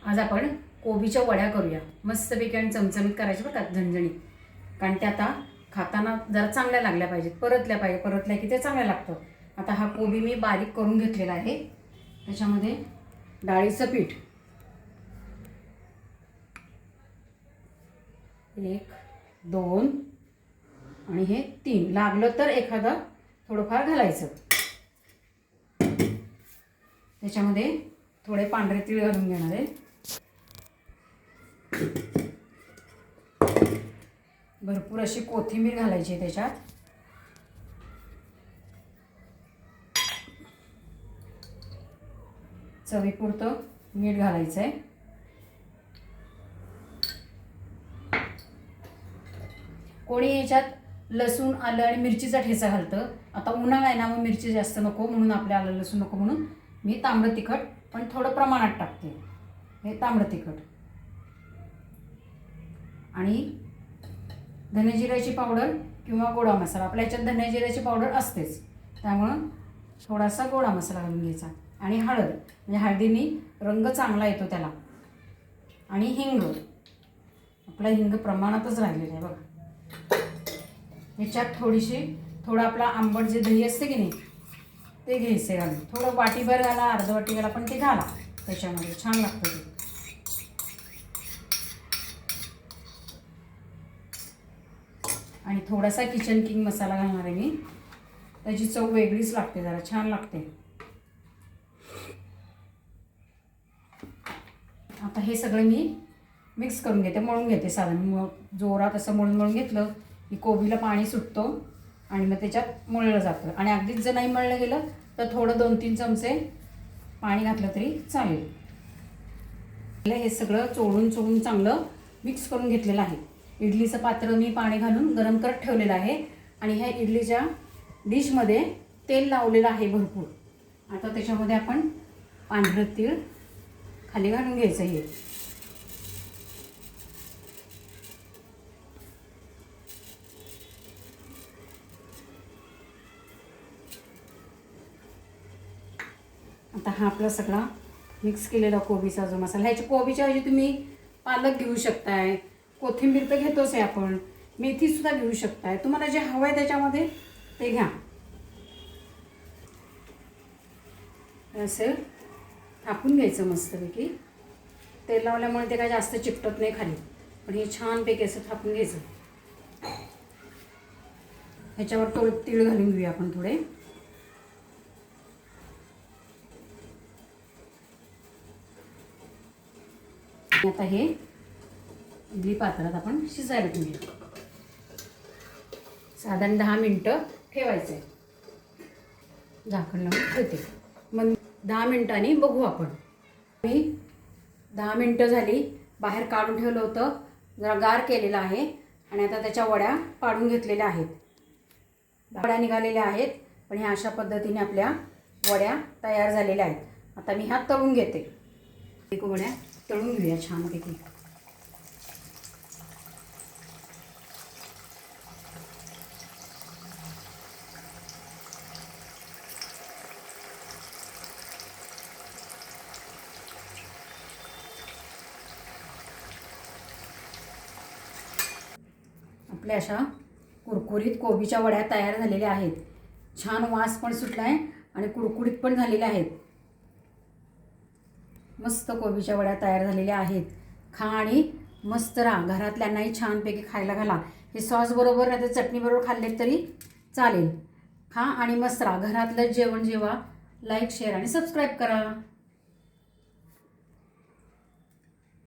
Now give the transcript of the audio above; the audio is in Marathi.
आज आपण कोबीच्या वड्या करूया। मस्तपैकी आणि चमचमीत करायचे बरं का, झणझणीत। कारण ते आता खाताना जरा चांगल्या लागल्या पाहिजेत, परतल्या की ते चांगलं लागतं। आता हा कोबी मी बारीक करून घेतलेला आहे। त्याच्यामध्ये डाळीचं पीठ 1 2 आणि हे 3, लागलं तर एखादं थोडंफार घालायचं। त्याच्यामध्ये थोडे पांढरे तीळ घालून घेणार आहे। भरपूर अशी कोथिंबीर घालायची आहे त्याच्यात। चवीपुरतं मीठ घालायचं आहे। कोणी याच्यात लसूण आलं आणि मिरचीचा ठेचा घालतं। आता उन्हाळा आहे ना, मग मिरची जास्त नको म्हणून आपल्या आलं लसूण नको म्हणून मी तांबडं तिखट पण थोडं प्रमाणात टाकते। हे तांबडं तिखट आणि धने जिऱ्याची पावडर किंवा गोडा मसाला। आपल्या ह्याच्यात धने जिऱ्याची पावडर असतेच, त्यामुळं थोडासा गोडा मसाला घालून घ्यायचा। आणि हळद, म्हणजे हळदीने रंग चांगला येतो त्याला। आणि हिंग, आपला हिंग प्रमाणातच राहिलेला आहे बघा। ह्याच्यात थोडं आपला आंबट जे दही असते की नाही ते घ्यायचं घालून। थोडं वाटीभर घाला, अर्ध वाटी घाला, पण ते घाला त्याच्यामध्ये, छान लागतं ते। आणि थोडासा किचन किंग मसाला घालणार आहे मी, त्याची चव वेगळीच लागते, जरा छान लागते। आता हे सगळं मी मिक्स करून घेते, मळून घेते। साधारण जोरात असं मळून घेतलं की कोबीला पाणी सुटतो आणि मग त्याच्यात मळलं जातं। आणि अगदीच जर नाही मळलं गेलं तर थोडं 2-3 चमचे पाणी घातलं तरी चालेल। हे सगळं चोळून चांगलं मिक्स करून घेतलेलं आहे। इडलीचं पात्र मी पाणी घालून गरम करत ठेवलेलं आहे आणि ह्या इडलीच्या डिशमध्ये तेल लावलेलं आहे भरपूर। आता त्याच्यामध्ये आपण पांढरं तीळ खाली घालून घ्यायचं हे। आता हा आपला सगळा मिक्स केलेला कोबीचा जो मसाला, ह्याच्या कोबीच्या ऐवजी तुम्ही पालक घेऊ शकताय, कोथिंबीर तर घेतोच आहे आपण, मेथीसुद्धा घेऊ शकताय। तुम्हाला जे हवं आहे त्याच्यामध्ये ते घ्या। असं थापून घ्यायचं मस्तपैकी। तेल लावल्यामुळे ते काय जास्त चिकटत नाही खाली, पण हे छानपैकी असं थापून घ्यायचं। ह्याच्यावर थोडं तीळ घालून घेऊया आपण थोडे। आता हे इडली पात्रात आपण शिजायला ठेवूया। साधारण 10 मिनिटं ठेवायचं आहे। झाकण लावून ठेवते, मग 10 मिनिटांनी बघू आपण। मी 10 मिनिटं झाली, बाहेर काढून ठेवलं होतं, जरा गार केलेलं आहे आणि आता त्याच्या वड्या पाडून घेतलेल्या आहेत। वड्या निघालेल्या आहेत, पण ह्या अशा पद्धतीने आपल्या वड्या तयार झालेल्या आहेत। आता मी ह्या तळून घेते। एक वड्या तळून घेऊया छानपैकी। आपल्या अशा कुरकुरीत कोबीच्या वड्या तयार झालेल्या आहेत। छान वास पण सुटला आहे आणि कुरकुरीत पण झालेल्या आहेत। मस्त कोबीच्या वड्या तयार झालेल्या आहेत। खा आणि मस्त राहा। घरातल्यांनाही छानपैकी खायला घाला। हे सॉस बरोबर नाही तर चटणी बरोबर खाल्ले तरी चालेल। खा आणि मस्त राहा। घरातलं जेवण जेवा। लाईक, शेअर आणि सबस्क्राईब करा।